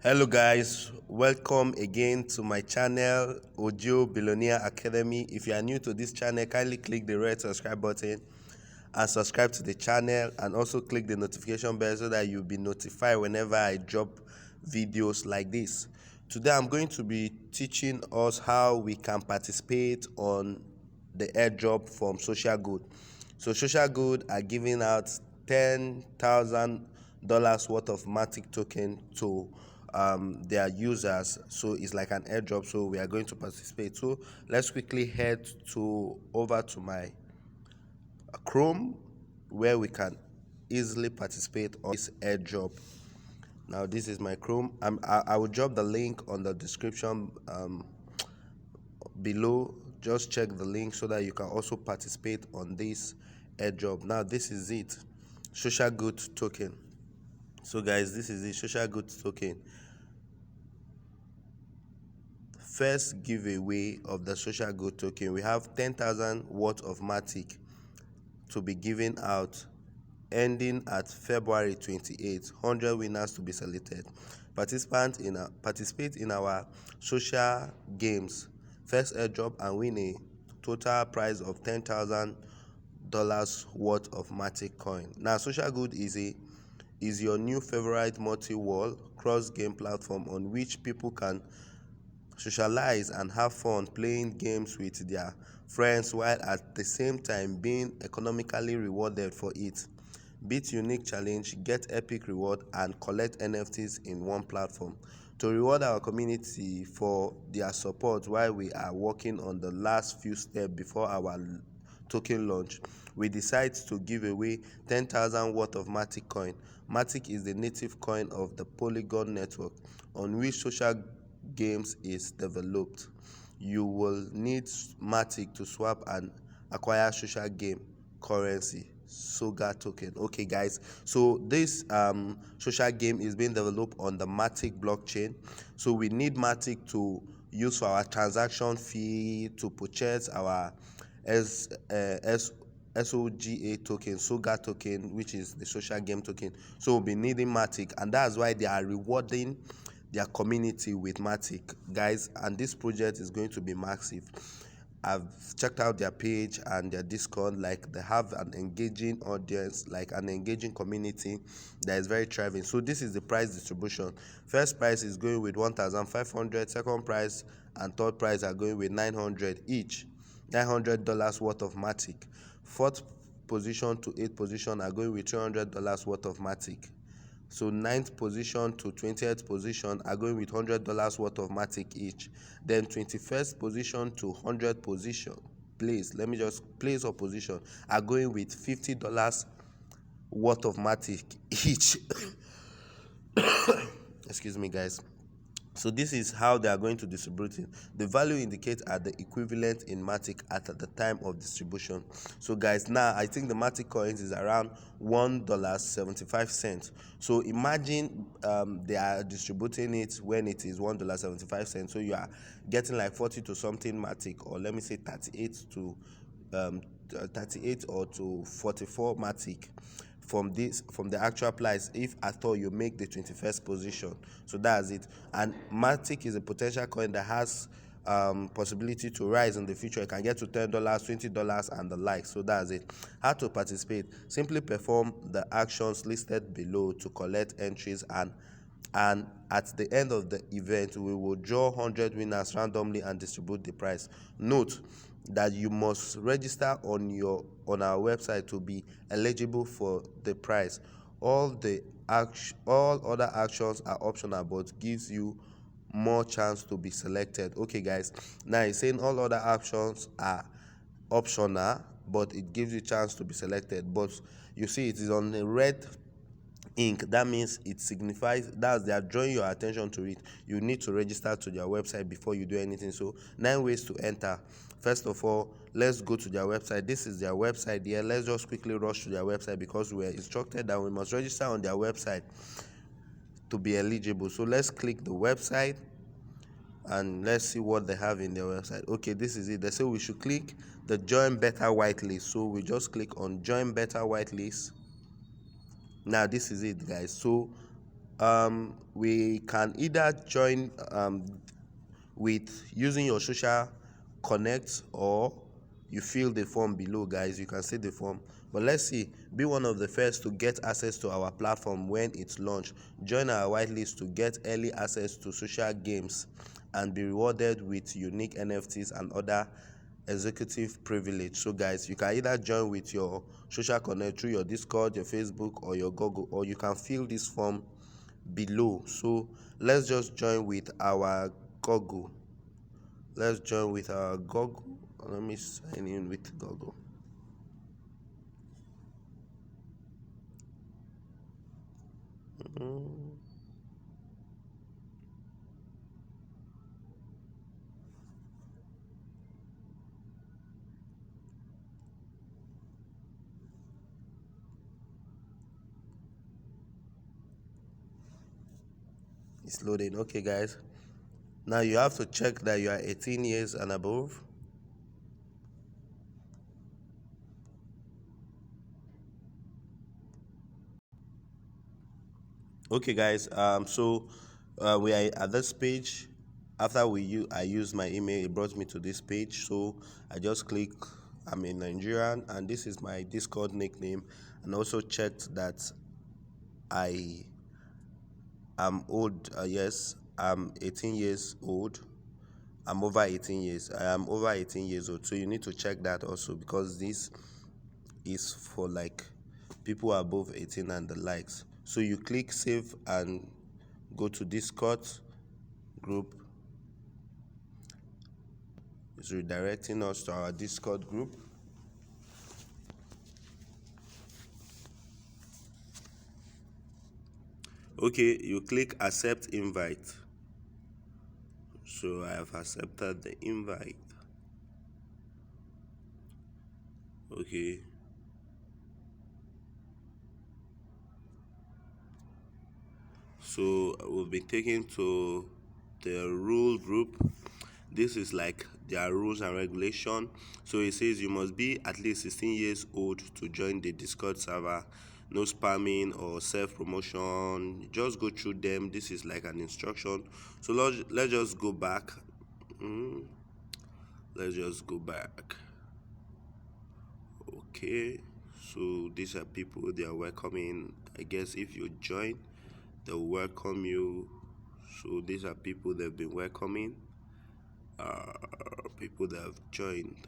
Hello guys, welcome again to my channel Audio Billionaire Academy. If you are new to this channel, kindly click the red subscribe button and subscribe to the channel, and also click the notification bell so that you'll be notified whenever I drop videos like this. Today I'm going to be teaching us how we can participate on the airdrop from Social Good. So Social Good are giving out $10,000 worth of matic token to their users. So it's like an airdrop, so we are going to participate. So let's quickly head over to my Chrome, where we can easily participate on this airdrop. Now this is my Chrome. I will drop the link on the description below. Just check the link so that you can also participate on this airdrop. Now this is it, Social Good token. So guys, this is the Social Good token. First giveaway of the Social Good token, we have 10,000 worth of matic to be given out, ending at February 28th. 100 winners to be selected. Participate in our social games first airdrop and win a total prize of $10,000 worth of matic coin. Now Social Good is your new favorite multi-wall cross-game platform on which people can socialize and have fun playing games with their friends, while at the same time being economically rewarded for it. Beat unique challenge, get epic reward, and collect NFTs in one platform. To reward our community for their support while we are working on the last few steps before our token launch, we decide to give away 10,000 worth of matic coin. Matic is the native coin of the Polygon network on which Social Games is developed. You will need matic to swap and acquire social game currency Soga token. Okay guys, so this social game is being developed on the matic blockchain, so we need matic to use for our transaction fee, to purchase our SOGA token, Soga token, which is the social game token. So we'll be needing matic, and that's why they are rewarding their community with matic, guys. And this project is going to be massive. I've checked out their page and their Discord. Like, they have an engaging audience, like an engaging community that is very thriving. So this is the price distribution. First prize is going with 1,500. Second prize and third prize are going with 900 each. $900 worth of matic. Fourth position to eighth position are going with $300 worth of matic. So 9th position to 20th position are going with $100 worth of matic each. Then 21st position to 100th position place or position are going with $50 worth of matic each. Excuse me guys. So this is how they are going to distribute it. The value indicates are the equivalent in matic at the time of distribution. So guys, now I think the matic coins is around $1.75. So imagine they are distributing it when it is $1.75. So you are getting like 40 to something matic, or let me say 38 or to 44 matic from the actual price, if at all you make the 21st position. So that's it. And matic is a potential coin that has possibility to rise in the future. It can get to $10, $20 and the like. So that's it. How to participate: simply perform the actions listed below to collect entries, and at the end of the event we will draw 100 winners randomly and distribute the prize. Note that you must register on our website to be eligible for the prize. All other actions are optional but gives you more chance to be selected. Okay guys, now it's saying all other actions are optional but it gives you chance to be selected. But you see it is on the red ink. That means it signifies that they are drawing your attention to it. You need to register to their website before you do anything. So 9 ways to enter. First of all, let's go to their website. This is their website here. Let's just quickly rush to their website because we are instructed that we must register on their website to be eligible. So let's click the website and let's see what they have in their website. Okay, this is it. They say we should click the join beta whitelist. So we just click on join beta whitelist. Now this is it guys. So We can either join with using your social connect, or you fill the form below, guys. You can see the form, but let's see, be one of the first to get access to our platform when it's launched. Join our whitelist to get early access to social games and be rewarded with unique NFTs and other executive privilege. So guys, you can either join with your social connect through your Discord, your Facebook, or your Google, or you can fill this form below. So let's just join with our Google. Let's join with our Google. Let me sign in with Google. It's loading. Okay guys, now you have to check that you are 18 years and above. Okay guys, so we are at this page. After I used my email, it brought me to this page. So I just click I'm a Nigerian, and this is my Discord nickname, and also checked that I am old. Yes, I'm 18 years old. I'm over 18 years. I am over 18 years old. So you need to check that also, because this is for like people above 18 and the likes. So you click save and go to Discord group. It's redirecting us to our Discord group. Okay, you click accept invite. So I have accepted the invite. Okay. So we'll be taken to the rule group. This is like their rules and regulation. So it says you must be at least 16 years old to join the Discord server. No spamming or self-promotion. Just go through them. This is like an instruction. So let's just go back. Let's just go back. Okay, so these are people they are welcoming. I guess if you join, they'll welcome you. So these are people they've been welcoming. People that have joined.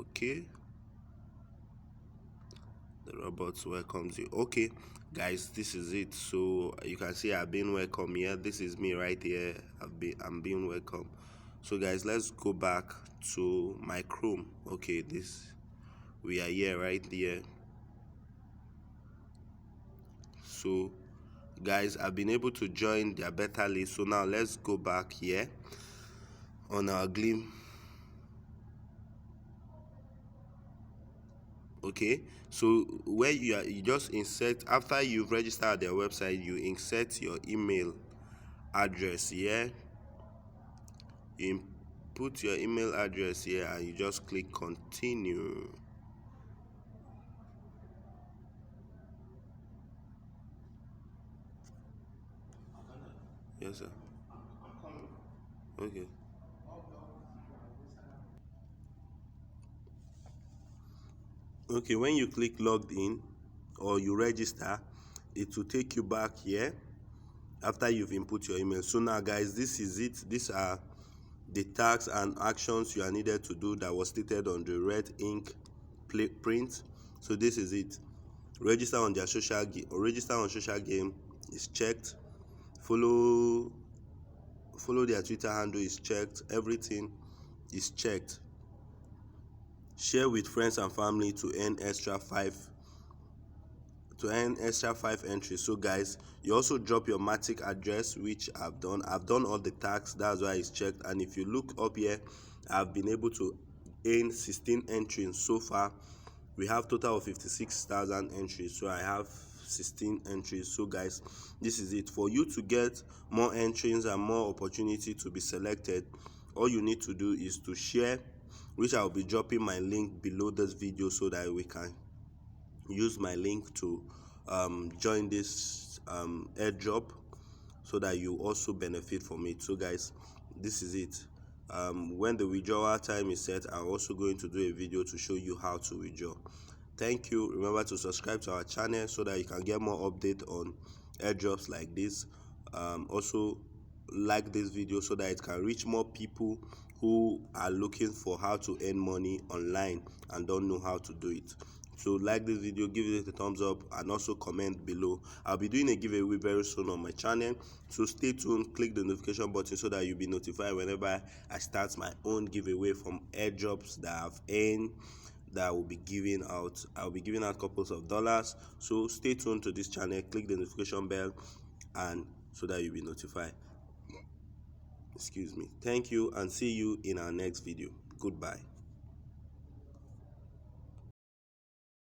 Okay, the robots welcomes you. Okay guys, this is it. So you can see I've been welcome here. This is me right here. I'm being welcome. So guys, let's go back to my Chrome. Okay, we are here right there. So guys, I've been able to join their beta list. So now let's go back here on our Gleam. Okay, so where you just insert, after you've registered at their website, you insert your email address here. You put your email address here and you just click continue. Yes sir. Okay. Okay, when you click logged in or you register, it will take you back here after you've input your email. So now guys, this is it. These are the tasks and actions you are needed to do that was stated on the red ink print. So this is it. Register on their register on Socialgame is checked. Follow their Twitter handle is checked. Everything is checked. Share with friends and family to earn extra 5 entries. So guys, you also drop your matic address, which I've done all the tasks. That's why it's checked. And if you look up here, I've been able to earn 16 entries so far. We have total of 56,000 entries, so I have 16 entries. So guys, this is it. For you to get more entries and more opportunity to be selected, all you need to do is to share, which I'll be dropping my link below this video so that we can use my link to join this airdrop, so that you also benefit from it. So guys, this is it. When the withdrawal time is set, I'm also going to do a video to show you how to withdraw. Thank you. Remember to subscribe to our channel so that you can get more update on airdrops like this. Also like this video so that it can reach more people who are looking for how to earn money online and don't know how to do it. So like this video, give it a thumbs up, and also comment below. I'll be doing a giveaway very soon on my channel, so stay tuned. Click the notification button so that you'll be notified whenever I start my own giveaway from airdrops that I've earned, that will be giving out. I'll be giving out couples of dollars, so stay tuned to this channel. Click the notification bell, and so that you'll be notified. Excuse me. Thank you, and see you in our next video. Goodbye.